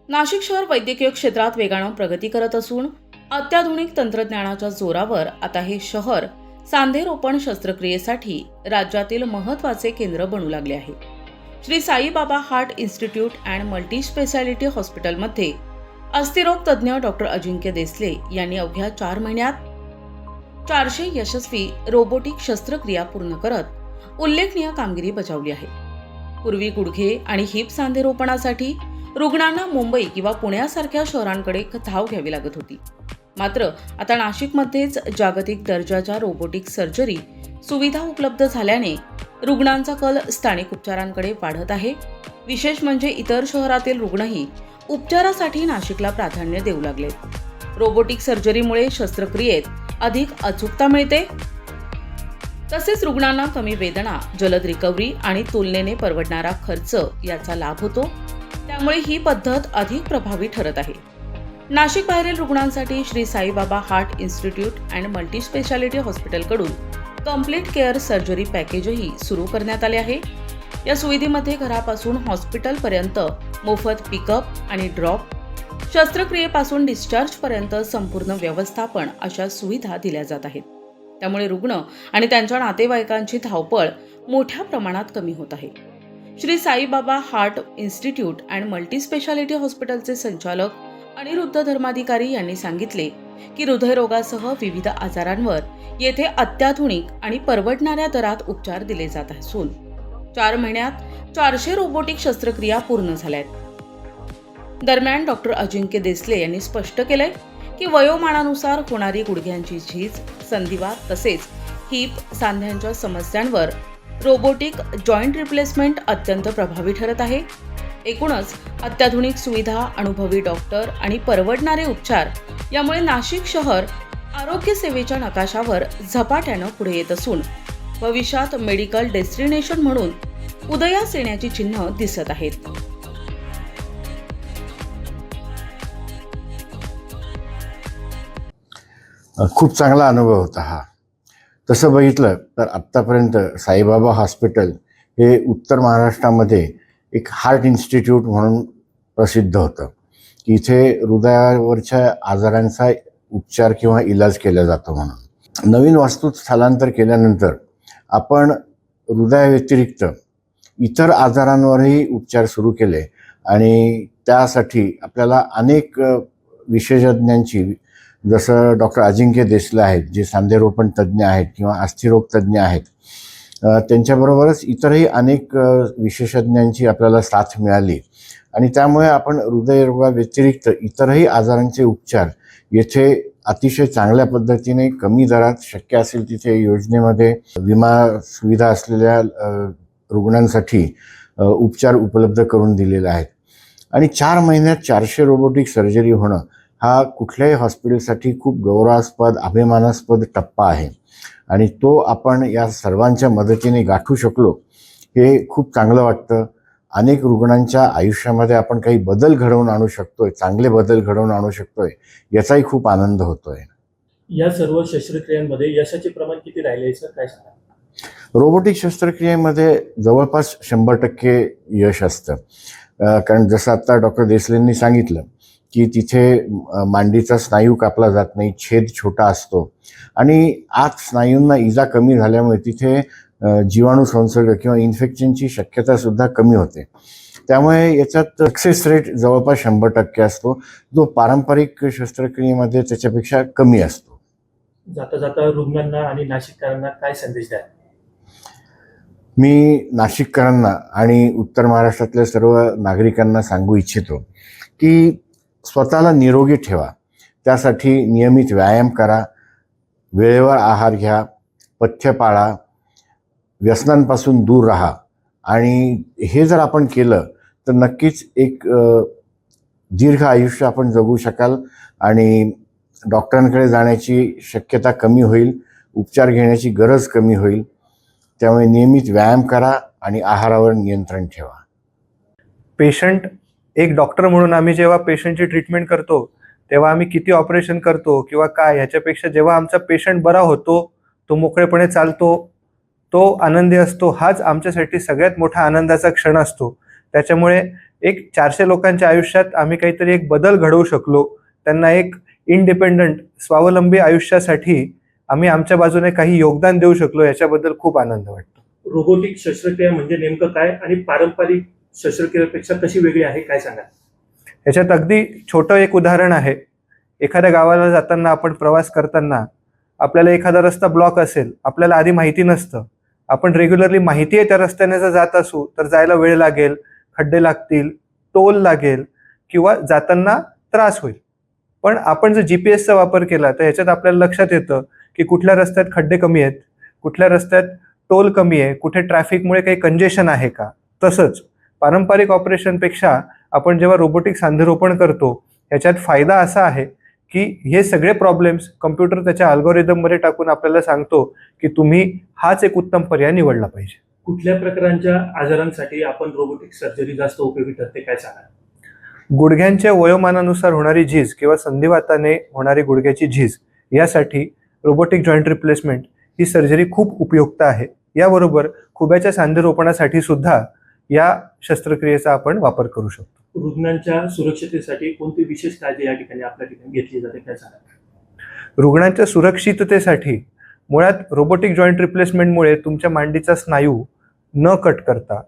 नाशिक शहर वैद्यकीय क्षेत्रात वेगानं प्रगती करत असून अत्याधुनिक तंत्रज्ञानाच्या जोरावर आता हे शहर सांधेरोपण शस्त्रक्रियेसाठी राज्यातील महत्त्वाचे केंद्र बनू लागले आहे. Shri Saibaba heart institute and multi speciality हॉस्पिटलमध्ये अस्थिरोग तज्ज्ञ डॉक्टर अजिंक्य देसले यांनी अवघ्या 4 महिन्यात 400 यशस्वी रोबोटिक शस्त्रक्रिया पूर्ण करत उल्लेखनीय कामगिरी बजावली आहे. पूर्वी गुडघे आणि हिप सांधेरोपणासाठी रुग्णांना मुंबई किंवा पुण्यासारख्या शहरांकडे धाव घ्यावी लागत होती. मात्र आता नाशिकमध्येच जागतिक दर्जाच्या रोबोटिक सर्जरी सुविधा उपलब्ध झाल्याने रुग्णांचा कल स्थानिक उपचारांकडे वाढत आहे. विशेष म्हणजे इतर शहरातील रुग्णही उपचारासाठी नाशिकला प्राधान्य देऊ लागले. रोबोटिक सर्जरीमुळे शस्त्रक्रियेत अधिक अचूकता मिळते, तसेच रुग्णांना कमी वेदना, जलद रिकव्हरी आणि तुलनेने परवडणारा खर्च याचा लाभ होतो. त्यामुळे ही पद्धत अधिक प्रभावी ठरत आहे. नाशिक बाहेरील रुग्णांसाठी Shri Saibaba heart institute and multi speciality हॉस्पिटलकडून कंप्लीट केअर सर्जरी पॅकेजही सुरू करण्यात आले आहे. या सुविधेमध्ये घरापासून हॉस्पिटलपर्यंत मोफत पिकअप आणि ड्रॉप, शस्त्रक्रियेपासून डिस्चार्जपर्यंत संपूर्ण व्यवस्थापन अशा सुविधा दिल्या जात आहेत. त्यामुळे रुग्ण आणि त्यांच्या नातेवाईकांची धावपळ मोठ्या प्रमाणात कमी होत आहे. Shri Saibaba heart institute and multi speciality हॉस्पिटलचे संचालक अनिरुद्ध धर्माधिकारी यांनी सांगितले की हृदयरोगासह विविध आजारांवर येथे अत्याधुनिक आणि परवडणाऱ्या दरात उपचार दिले जात असून 4 महिन्यात 400 रोबोटिक शस्त्रक्रिया पूर्ण झाल्या आहेत. दरम्यान डॉक्टर अजिंक्य देसले यांनी स्पष्ट केलंय की वयोमानानुसार होणारी गुडघ्यांची झीज, संधिवात तसेच हिप सांध्यांच्या समस्यांवर रोबोटिक जॉईंट रिप्लेसमेंट अत्यंत प्रभावी ठरत आहे. एकूणच अत्याधुनिक सुविधा, अनुभवी डॉक्टर आणि परवडणारे उपचार यामुळे नाशिक शहर आरोग्य सेवेच्या नकाशावर झपाट्यानं पुढे येत असून भविष्यात मेडिकल डेस्टिनेशन म्हणून उदयास येण्याची चिन्ह दिसत आहेत. खूप चांगला अनुभव होता हा. तसं बघितलं तर आत्तापर्यंत साईबाबा हॉस्पिटल हे उत्तर महाराष्ट्रामध्ये एक हार्ट इन्स्टिट्यूट म्हणून प्रसिद्ध होतं की इथे हृदयावरच्या आजारांचा उपचार किंवा इलाज केला जातो म्हणून. नवीन वास्तूत स्थलांतर केल्यानंतर आपण हृदयाव्यतिरिक्त इतर आजारांवरही उपचार सुरू केले आणि त्यासाठी आपल्याला अनेक विशेषज्ञांची, जसं डॉक्टर अजिंक्य देसले आहेत जे सांधेरोपण तज्ज्ञ आहेत किंवा अस्थिरोग तज्ज्ञ आहेत, त्यांच्याबरोबरच इतरही अनेक विशेषज्ञांची आपल्याला साथ मिळाली आणि त्यामुळे आपण हृदयरोगाव्यतिरिक्त इतरही आजारांचे उपचार येथे अतिशय चांगल्या पद्धतीने कमी दरात शक्य असेल तिथे योजनेमध्ये विमा सुविधा असलेल्या रुग्णांसाठी उपचार उपलब्ध करून दिलेले आहेत. आणि 4 महिन्यात 400 रोबोटिक सर्जरी होणं हा कुठल्याही हॉस्पिटलसाठी खूप गौरवास्पद, अभिमानास्पद टप्पा आहे आणि तो आपण या सर्वांच्या मदतीने गाठू शकलो हे खूप चांगलं वाटतं. अनेक रुग्णांच्या आयुष्यामध्ये आपण काही बदल घडवून आणू शकतोय, चांगले बदल घडवून आणू शकतोय, याचाही खूप आनंद होतोय. या सर्व शस्त्रक्रियांमध्ये यशाचे प्रमाण किती राहिले सर, काय सांगा? रोबोटिक शस्त्रक्रियेमध्ये जवळपास 100% यश असतं. कारण जसं आता डॉक्टर देसलेंनी सांगितलं की तिथे मांडीचा स्नायू कापला जात नाही, छेद छोटा असतो आणि आत स्नायूंना इजा कमी झाल्यामुळे तिथे जीवाणू संसर्ग किंवा इन्फेक्शनची शक्यता सुद्धा कमी होते. त्यामुळे याच्यात सक्सेस रेट जवळपास 100% असतो, जो पारंपरिक शस्त्रक्रियेमध्ये त्याच्यापेक्षा कमी असतो. जाता जाता रुग्णांना आणि नाशिककरांना काय संदेश द्याल? मी नाशिककरांना आणि उत्तर महाराष्ट्रातल्या सर्व नागरिकांना सांगू इच्छितो की स्वतःला निरोगी ठेवा. त्यासाठी नियमित व्यायाम करा, वेळेवर आहार घ्या, पथ्य पाळा, व्यसनांपासून दूर राहा आणि हे जर आपण केलं तर नक्कीच एक दीर्घ आयुष्य आपण जगू शकाल आणि डॉक्टरांकडे जाण्याची शक्यता कमी होईल, उपचार घेण्याची गरज कमी होईल. त्यामुळे नियमित व्यायाम करा आणि आहारावर नियंत्रण ठेवा. पेशंट एक डॉक्टर म्हणून आम्ही जेव्हा पेशंटची ट्रीटमेंट करतो तेव्हा आम्ही किती ऑपरेशन करतो किंवा काय ह्याच्यापेक्षा जेव्हा आमचा पेशंट बरा होतो, तो मोकळेपणे चालतो, तो आनंदी असतो, हाच आमच्यासाठी सगळ्यात मोठा आनंदाचा क्षण असतो. त्याच्यामुळे एक 400 लोकांच्या आयुष्यात आम्ही काहीतरी एक बदल घडवू शकलो, त्यांना एक इंडिपेंडंट स्वावलंबी आयुष्यासाठी आम्ही आमच्या बाजूने काही योगदान देऊ शकलो, याच्याबद्दल खूप आनंद वाटतो. रोबोटिक शस्त्रक्रिया म्हणजे नेमकं काय आणि पारंपरिक शस्त्रक्रियेपेक्षा कशी वेगळी आहे, काय सांगा? याच्यात अगदी छोटं एक उदाहरण आहे. एखाद्या गावाला जाताना, आपण प्रवास करताना आपल्याला एखादा रस्ता ब्लॉक असेल, आपल्याला आधी माहिती नसतं, आपण रेग्युलरली माहिती आहे त्या रस्त्याने जर जात असू तर जायला वेळ लागेल, खड्डे लागतील, टोल लागेल किंवा जाताना त्रास होईल. पण आपण जर GPS चा वापर केला तर याच्यात आपल्याला लक्षात येतं की कुठल्या रस्त्यात खड्डे कमी आहेत, कुठल्या रस्त्यात टोल कमी आहे, कुठे ट्रॅफिकमुळे काही कंजेशन आहे का. तसंच पारंपरिक ऑपरेशनपेक्षा आपण जेव्हा रोबोटिक सांधेरोपण करतो याच्यात फायदा असा आहे की हे सगळे प्रॉब्लेम्स कम्प्युटर त्याच्या अल्गोरिदममध्ये टाकून आपल्याला सांगतो की तुम्ही हाच एक उत्तम पर्याय निवडला पाहिजे. कुठल्या प्रकारांच्या आजारांसाठी आपण रोबोटिक सर्जरी जास्त उपयोगी ठरते, काय सांगा? गुडघ्यांच्या वयोमानानुसार होणारी झीज किंवा संधिवाताने होणारी गुडघ्याची झीज यासाठी रोबोटिक जॉईंट रिप्लेसमेंट ही सर्जरी खूप उपयुक्त आहे. याबरोबर खुब्याच्या सांधेरोपणासाठी सुद्धा या शस्त्रक्रियेचा आपण वापर करू शकतो. रुग्णांच्या सुरक्षतेसाठी कोणती विशेष काळजी या ठिकाणी आपल्या ठिकाणी घेतली जाते, काय सांगा? रुग्णांच्या सुरक्षिततेसाठी मुळात रोबोटिक जॉईंट रिप्लेसमेंटमुळे तुमच्या मांडीचा स्नायू न कट करता